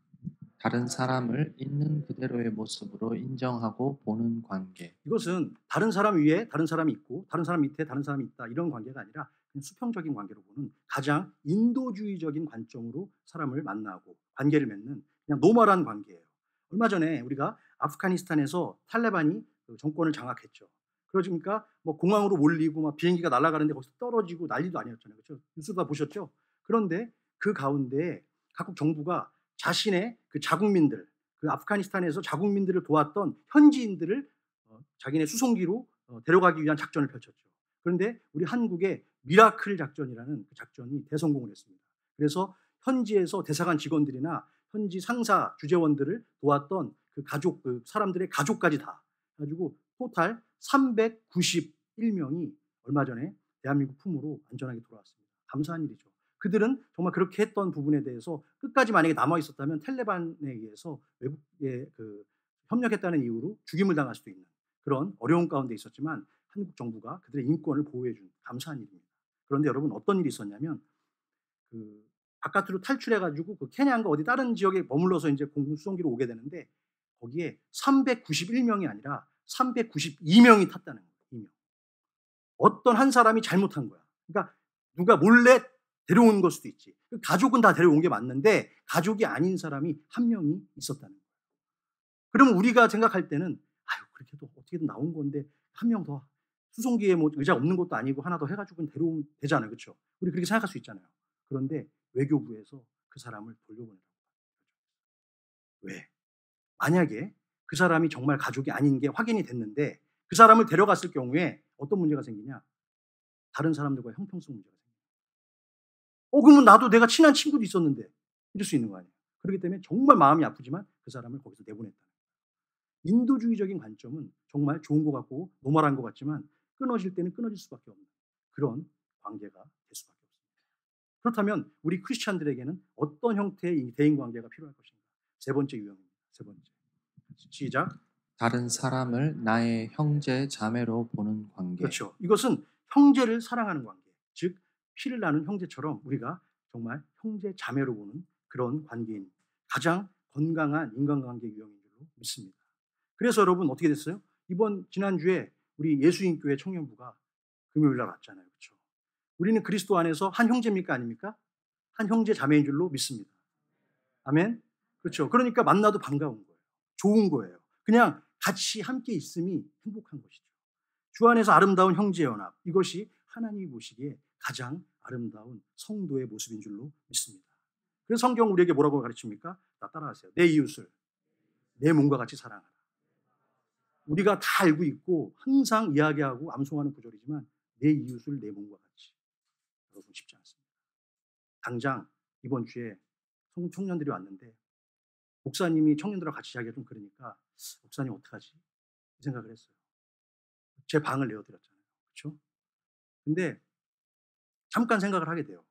다른 사람을 있는 그대로의 모습으로 인정하고 보는 관계. 이것은 다른 사람 위에 다른 사람이 있고 다른 사람 밑에 다른 사람이 있다 이런 관계가 아니라 그냥 수평적인 관계로 보는 가장 인도주의적인 관점으로 사람을 만나고 관계를 맺는 그냥 노멀한 관계예요. 얼마 전에 우리가 아프가니스탄에서 탈레반이 그 정권을 장악했죠. 그러니까 뭐 공항으로 몰리고 막 비행기가 날아가는데 거기서 떨어지고 난리도 아니었잖아요. 그렇죠? 뉴스 다 보셨죠? 그런데 그 가운데 각국 정부가 자신의 그 자국민들, 그 아프가니스탄에서 자국민들을 도왔던 현지인들을 자기네 수송기로 데려가기 위한 작전을 펼쳤죠. 그런데 우리 한국의 미라클 작전이라는 그 작전이 대성공을 했습니다. 그래서 현지에서 대사관 직원들이나 현지 상사 주재원들을 도왔던 그 가족, 그 사람들의 가족까지 다 가지고 토탈 391명이 얼마 전에 대한민국 품으로 안전하게 돌아왔습니다. 감사한 일이죠. 그들은 정말 그렇게 했던 부분에 대해서 끝까지 만약에 남아 있었다면 텔레반에 의해서 외국에 그 협력했다는 이유로 죽임을 당할 수도 있는 그런 어려운 가운데 있었지만 한국 정부가 그들의 인권을 보호해준 감사한 일입니다. 그런데 여러분 어떤 일이 있었냐면 그 바깥으로 탈출해가지고 그 케냐인가 어디 다른 지역에 머물러서 이제 공수송기로 오게 되는데 거기에 391명이 아니라 392명이 탔다는 거예요. 2명. 어떤 한 사람이 잘못한 거야. 그러니까 누가 몰래 데려온 걸 수도 있지. 가족은 다 데려온 게 맞는데 가족이 아닌 사람이 한 명이 있었다는 거예요. 그러면 우리가 생각할 때는 아유 그렇게도 어떻게든 나온 건데 한 명 더 수송기에 뭐 의자 없는 것도 아니고 하나 더 해가지고 데려오면 되잖아요. 그렇죠? 우리 그렇게 생각할 수 있잖아요. 그런데 외교부에서 그 사람을 돌려보내라고. 왜? 만약에 그 사람이 정말 가족이 아닌 게 확인이 됐는데 그 사람을 데려갔을 경우에 어떤 문제가 생기냐? 다른 사람들과 형평성 문제가 생겨요. 그러면 나도 내가 친한 친구도 있었는데 이럴 수 있는 거 아니에요. 그렇기 때문에 정말 마음이 아프지만 그 사람을 거기서 내보냈다는 거예요. 인도주의적인 관점은 정말 좋은 것 같고 노멀한 것 같지만 끊어질 때는 끊어질 수밖에 없는 그런 관계가 될 수밖에 없습니다. 그렇다면 우리 크리스찬들에게는 어떤 형태의 대인관계가 필요할 것인가? 세 번째 유형입니다. 세 번째. 시작. 다른 사람을 나의 형제 자매로 보는 관계. 그렇죠. 이것은 형제를 사랑하는 관계. 즉 피를 나눈 형제처럼 우리가 정말 형제 자매로 보는 그런 관계인 가장 건강한 인간관계 유형인 줄로 믿습니다. 그래서 여러분 어떻게 됐어요? 지난주에 우리 예수인교회 청년부가 금요일 날 왔잖아요. 그렇죠? 우리는 그리스도 안에서 한 형제입니까? 아닙니까? 한 형제 자매인 줄로 믿습니다. 아멘. 그렇죠. 그러니까 만나도 반가운 거예요. 좋은 거예요. 그냥 같이 함께 있음이 행복한 것이죠. 주 안에서 아름다운 형제연합, 이것이 하나님이 보시기에 가장 아름다운 성도의 모습인 줄로 믿습니다. 그래서 성경 우리에게 뭐라고 가르칩니까? 나 따라하세요. 내 이웃을 내 몸과 같이 사랑하라. 우리가 다 알고 있고 항상 이야기하고 암송하는 구절이지만 내 이웃을 내 몸과 같이. 여러분 쉽지 않습니다. 당장 이번 주에 청년들이 왔는데 목사님이 청년들하고 같이 이야기가 좀 그러니까 목사님 어떡하지? 이 생각을 했어요. 제 방을 내어드렸잖아요. 그렇죠? 근데 잠깐 생각을 하게 돼요.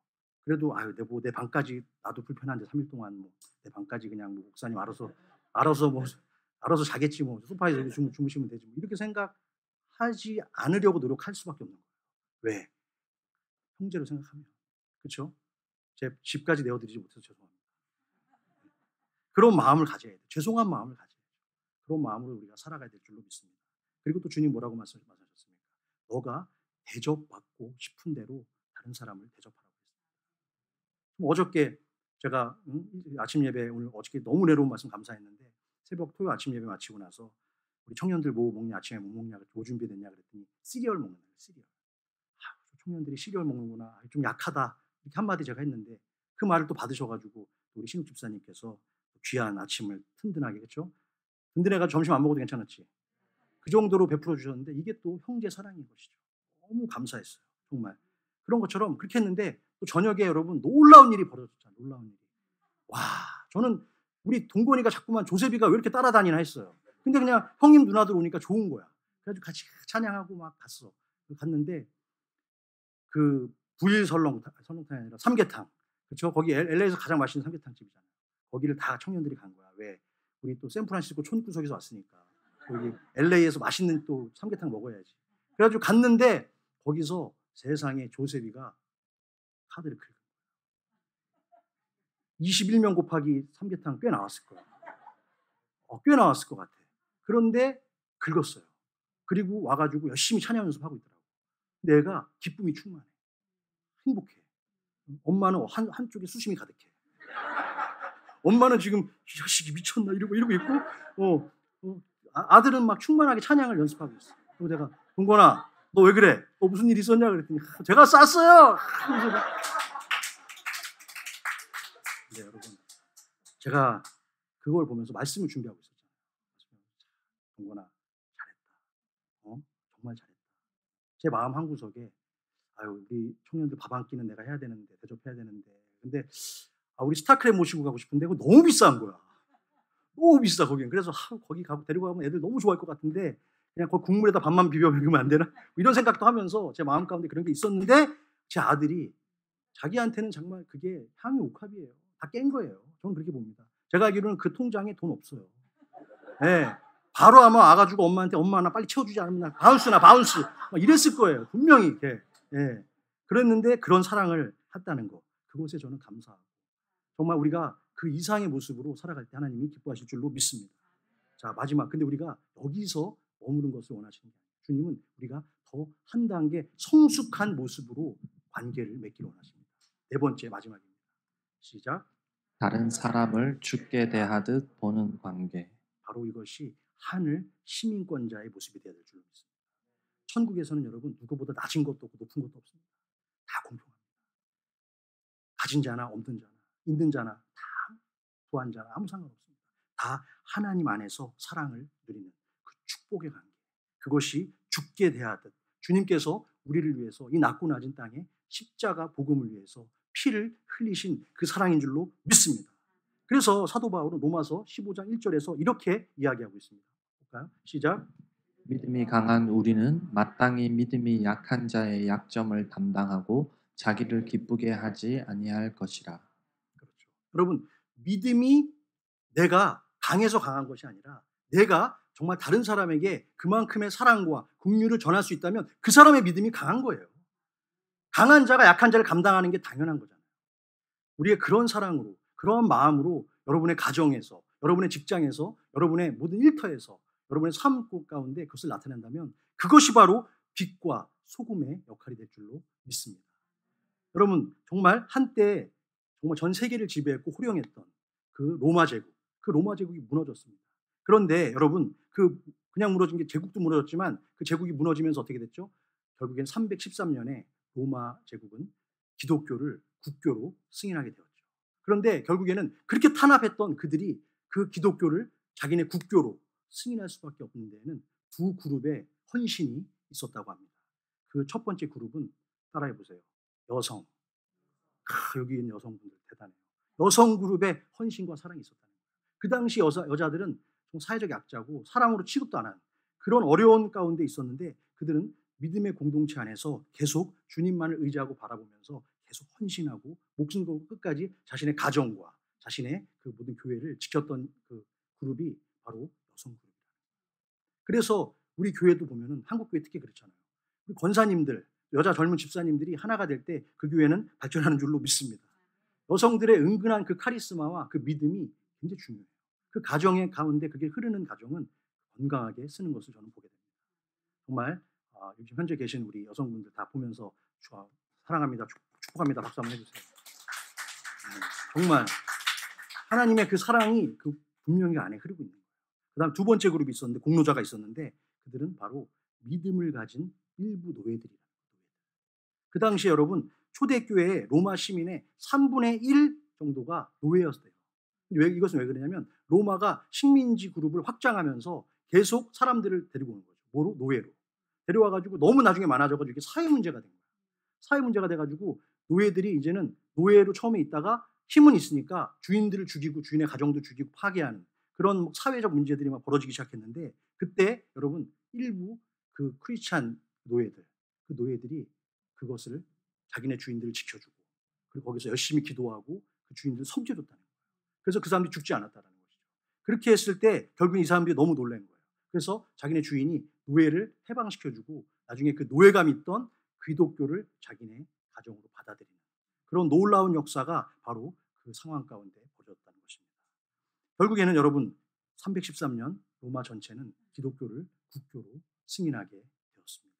그래도 아유 내 방까지 나도 불편한데 3일 동안 뭐 내 방까지 그냥 뭐 목사님 알아서 자겠지 뭐 소파에서 주무시면 되지 뭐 이렇게 생각하지 않으려고 노력할 수밖에 없는 거예요. 왜? 형제로 생각하면. 그렇죠? 제 집까지 내어드리지 못해서 죄송합니다. 그런 마음을 가져야 돼요. 죄송한 마음을 가져야 돼요. 그런 마음으로 우리가 살아가야 될 줄로 믿습니다. 그리고 또 주님 뭐라고 말씀하셨습니까? 너가 대접받고 싶은 대로 다른 사람을 대접하라고 했습니다. 어저께 제가 아침 예배 오늘 어저께 너무 은혜로운 말씀 감사했는데 새벽 토요 아침 예배 마치고 나서 우리 청년들 뭐 먹냐 아침에 뭐 먹냐 뭐 준비됐냐 그랬더니 시리얼 먹는 거예요. 시리얼. 청년들이 시리얼 먹는구나. 좀 약하다. 이렇게 한마디 제가 했는데 그 말을 또 받으셔가지고 우리 신욱 집사님께서 귀한 아침을 든든하게 그렇죠? 든든해가지고 점심 안 먹어도 괜찮았지. 그 정도로 베풀어 주셨는데 이게 또 형제 사랑인 것이죠. 너무 감사했어요. 정말. 그런 것처럼 그렇게 했는데 또 저녁에 여러분 놀라운 일이 벌어졌잖아요. 놀라운 일이. 와, 저는 우리 동건이가 자꾸만 조셉이가 왜 이렇게 따라다니나 했어요. 근데 그냥 형님 누나들 오니까 좋은 거야. 그래가지고 같이 찬양하고 막 갔어. 갔는데 그 부일 설렁탕이 아니라 삼계탕. 그렇죠? 거기 LA에서 가장 맛있는 삼계탕 집이잖아요. 거기를 다 청년들이 간 거야. 왜? 우리 또 샌프란시스코 촌구석에서 왔으니까. 여기 LA에서 맛있는 또 삼계탕 먹어야지. 그래가지고 갔는데 거기서 세상에 조셉이가 카드를 긁은 거야. 21명 곱하기 삼계탕 꽤 나왔을 거야. 꽤 나왔을 것 같아. 그런데 긁었어요. 그리고 와가지고 열심히 찬양 연습하고 있더라고. 내가 기쁨이 충만해. 행복해. 엄마는 한쪽에 수심이 가득해. 엄마는 지금 이 자식이 미쳤나 이러고 있고 아들은 막 충만하게 찬양을 연습하고 있어. 그리고 내가 동건아 너 왜 그래? 너 무슨 일 있었냐 그랬더니 제가 쌌어요. 네, 여러분 제가 그걸 보면서 말씀을 준비하고 있었잖아요. 동건아 잘했다. 정말 잘했다. 제 마음 한구석에 아유 우리 청년들 밥 한 끼는 내가 해야 되는데 대접해야 되는데 근데 우리 스타크랩 모시고 가고 싶은데 그거 너무 비싼 거야. 너무 비싸 거긴. 그래서 거기 가고 데리고 가면 애들 너무 좋아할 것 같은데 그냥 거기 국물에다 밥만 비벼 먹으면 안 되나? 이런 생각도 하면서 제 마음 가운데 그런 게 있었는데 제 아들이 자기한테는 정말 그게 향유 옥합이에요. 다 깬 거예요. 저는 그렇게 봅니다. 제가 알기로는 그 통장에 돈 없어요. 네. 바로 아마 와가지고 엄마한테 엄마 나 빨리 채워주지 않으면 바운스 막 이랬을 거예요. 분명히 이렇게. 네. 그랬는데 그런 사랑을 했다는 거. 그것에 저는 감사하고 정말 우리가 그 이상의 모습으로 살아갈 때 하나님이 기뻐하실 줄로 믿습니다. 자 마지막 근데 우리가 여기서 머무는 것을 원하시는 게 아니에요. 주님은 우리가 더 한 단계 성숙한 모습으로 관계를 맺기를 원하십니다. 네 번째 마지막입니다. 시작. 다른 사람을 주께 대하듯 보는 관계. 바로 이것이 하늘 시민권자의 모습이 되어야 될 줄로 믿습니다. 천국에서는 여러분 누구보다 낮은 것도 없고 높은 것도 없습니다. 다 공평합니다. 가진 자나 없는 자나 있는 자나 다 부한 자나 아무 상관없습니다. 다 하나님 안에서 사랑을 누리는 그 축복의 관계. 그것이 죽게 대하듯 주님께서 우리를 위해서 이 낮고 낮은 땅에 십자가 복음을 위해서 피를 흘리신 그 사랑인 줄로 믿습니다. 그래서 사도 바울은 로마서 15장 1절에서 이렇게 이야기하고 있습니다. 볼까요? 시작. 믿음이 강한 우리는 마땅히 믿음이 약한 자의 약점을 담당하고 자기를 기쁘게 하지 아니할 것이라. 그렇죠. 여러분 믿음이 내가 강해서 강한 것이 아니라 내가 정말 다른 사람에게 그만큼의 사랑과 긍휼을 전할 수 있다면 그 사람의 믿음이 강한 거예요. 강한 자가 약한 자를 감당하는 게 당연한 거잖아요. 우리의 그런 사랑으로 그런 마음으로 여러분의 가정에서 여러분의 직장에서 여러분의 모든 일터에서 여러분의 삶 가운데 그것을 나타낸다면 그것이 바로 빛과 소금의 역할이 될 줄로 믿습니다. 여러분 정말 한때 정말 전 세계를 지배했고 호령했던 그 로마 제국 그 로마 제국이 무너졌습니다. 그런데 여러분 그냥 무너진 게 제국도 무너졌지만 그 제국이 무너지면서 어떻게 됐죠? 결국엔 313년에 로마 제국은 기독교를 국교로 승인하게 되었죠. 그런데 결국에는 그렇게 탄압했던 그들이 그 기독교를 자기네 국교로 승인할 수밖에 없는 데에는 두 그룹의 헌신이 있었다고 합니다. 그 첫 번째 그룹은 따라해 보세요. 여성. 여기 있는 여성분들 대단해요. 여성 그룹의 헌신과 사랑이 있었다는 거예요. 그 당시 여자들은 좀 사회적 약자고 사람으로 취급도 안 하는 그런 어려운 가운데 있었는데 그들은 믿음의 공동체 안에서 계속 주님만을 의지하고 바라보면서 계속 헌신하고 목숨 걸고 끝까지 자신의 가정과 자신의 그 모든 교회를 지켰던 그 그룹이 바로 여성 그룹이에요. 그래서 우리 교회도 보면은 한국 교회 특히 그렇잖아요. 우리 권사님들, 여자 젊은 집사님들이 하나가 될 때 그 교회는 발전하는 줄로 믿습니다. 여성들의 은근한 그 카리스마와 그 믿음이 굉장히 중요해요. 그 가정의 가운데 그게 흐르는 가정은 건강하게 쓰는 것을 저는 보게 됩니다. 정말 요즘 현재 계신 우리 여성분들 다 보면서 사랑합니다, 축복합니다, 박수 한번 해주세요. 정말 하나님의 그 사랑이 그 분명히 안에 흐르고 있는 거예요. 그다음 두 번째 그룹이 있었는데 공로자가 있었는데 그들은 바로 믿음을 가진 일부 노예들이라는 거예요. 그 당시에 여러분 초대교회의 로마 시민의 3분의 1 정도가 노예였어요. 이것은 왜 그러냐면 로마가 식민지 그룹을 확장하면서 계속 사람들을 데리고 오는 거죠. 뭐로? 노예로. 데려와가지고 너무 나중에 많아져가지고 이게 사회 문제가 된 거예요. 사회 문제가 돼가지고 노예들이 이제는 노예로 처음에 있다가 힘은 있으니까 주인들을 죽이고 주인의 가정도 죽이고 파괴하는 그런 사회적 문제들이 막 벌어지기 시작했는데 그때 여러분 일부 그 크리스찬 노예들 그 노예들이 그것을 자기네 주인들을 지켜주고 그리고 거기서 열심히 기도하고 그 주인들을 섬겨줬다는 거예요. 그래서 그 사람들이 죽지 않았다는 것이죠. 그렇게 했을 때 결국 이 사람들이 너무 놀란 거예요. 그래서 자기네 주인이 노예를 해방시켜주고 나중에 그 노예가 믿던 기독교를 자기네 가정으로 받아들이는 그런 놀라운 역사가 바로 그 상황 가운데 벌어졌다는 것입니다. 결국에는 여러분 313년 로마 전체는 기독교를 국교로 승인하게 되었습니다.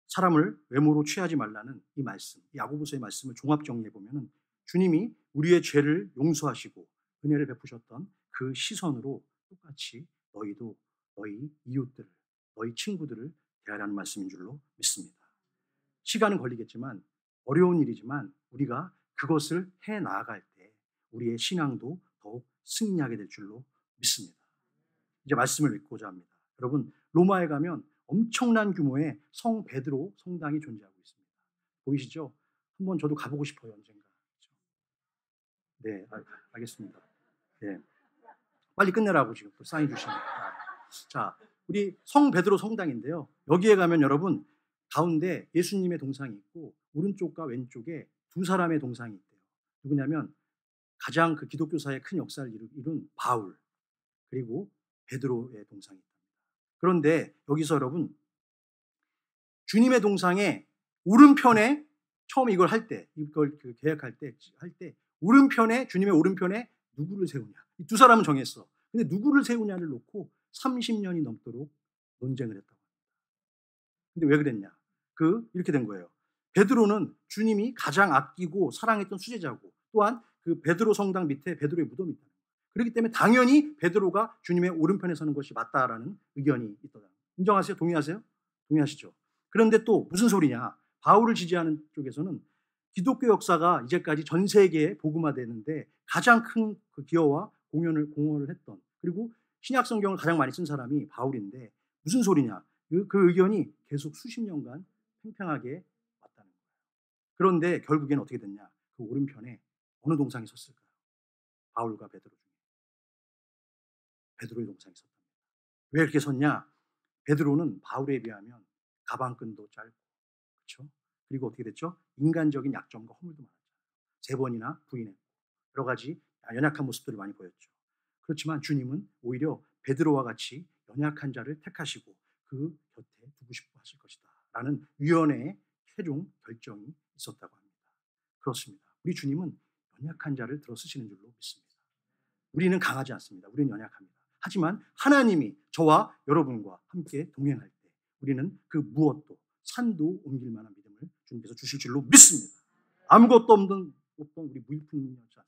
사람을 외모로 취하지 말라는 이 말씀, 야고보서의 말씀을 종합 정리해 보면은 주님이 우리의 죄를 용서하시고 은혜를 베푸셨던 그 시선으로 똑같이 너희도 너희 이웃들을, 너희 친구들을 대하라는 말씀인 줄로 믿습니다. 시간은 걸리겠지만 어려운 일이지만 우리가 그것을 해 나아갈 때 우리의 신앙도 더욱 승리하게 될 줄로 믿습니다. 이제 말씀을 읽고자 합니다. 여러분 로마에 가면 엄청난 규모의 성 베드로 성당이 존재하고 있습니다. 보이시죠? 한번 저도 가보고 싶어요 언젠가. 네, 알겠습니다. 네, 빨리 끝내라고 지금 또 사인 주시는. 자, 우리 성 베드로 성당인데요. 여기에 가면 여러분 가운데 예수님의 동상이 있고 오른쪽과 왼쪽에 두 사람의 동상이 있대요. 누구냐면 가장 그 기독교사의 큰 역사를 이룬 바울 그리고 베드로의 동상이 있답니다. 그런데 여기서 여러분 주님의 동상의 오른편에 처음 이걸 할 때 이걸 계약할 때 오른편에 주님의 오른편에 누구를 세우냐 이 두 사람은 정했어. 근데 누구를 세우냐를 놓고 30년이 넘도록 논쟁을 했다고 합니다. 근데 왜 그랬냐? 이렇게 된 거예요. 베드로는 주님이 가장 아끼고 사랑했던 수제자고 또한 그 베드로 성당 밑에 베드로의 무덤이 있다. 그렇기 때문에 당연히 베드로가 주님의 오른편에 서는 것이 맞다라는 의견이 있더라. 인정하세요? 동의하세요? 동의하시죠? 그런데 또 무슨 소리냐? 바울을 지지하는 쪽에서는 기독교 역사가 이제까지 전 세계에 복음화되는데 가장 큰 그 기여와 공헌을 했던 그리고 신약 성경을 가장 많이 쓴 사람이 바울인데 무슨 소리냐? 그 의견이 계속 수십 년간 팽팽하게 왔다는 거예요. 그런데 결국에는 어떻게 됐냐? 그 오른편에 어느 동상이 섰을까요? 바울과 베드로 중에 베드로의 동상이 섰답니다. 왜 이렇게 섰냐? 베드로는 바울에 비하면 가방끈도 짧고 그렇죠? 그리고 어떻게 됐죠? 인간적인 약점과 허물도 많았잖아요. 3번이나 부인했고 여러 가지 연약한 모습들을 많이 보였죠. 그렇지만 주님은 오히려 베드로와 같이 연약한 자를 택하시고 그 곁에 두고 싶어 하실 것이다 라는 위원회의 최종 결정이 있었다고 합니다. 그렇습니다. 우리 주님은 연약한 자를 들어 쓰시는 줄로 믿습니다. 우리는 강하지 않습니다. 우리는 연약합니다. 하지만 하나님이 저와 여러분과 함께 동행할 때 우리는 그 무엇도 산도 옮길 만한 믿음을 주님께서 주실 줄로 믿습니다. 아무것도 없던 우리 무일푼이었지 않습니까?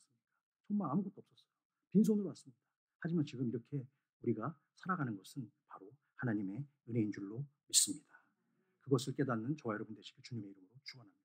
정말 아무것도 없었어요. 빈손으로 왔습니다. 하지만 지금 이렇게 우리가 살아가는 것은 바로 하나님의 은혜인 줄로 믿습니다. 그것을 깨닫는 저와 여러분 되시길 주님의 이름으로 축원합니다.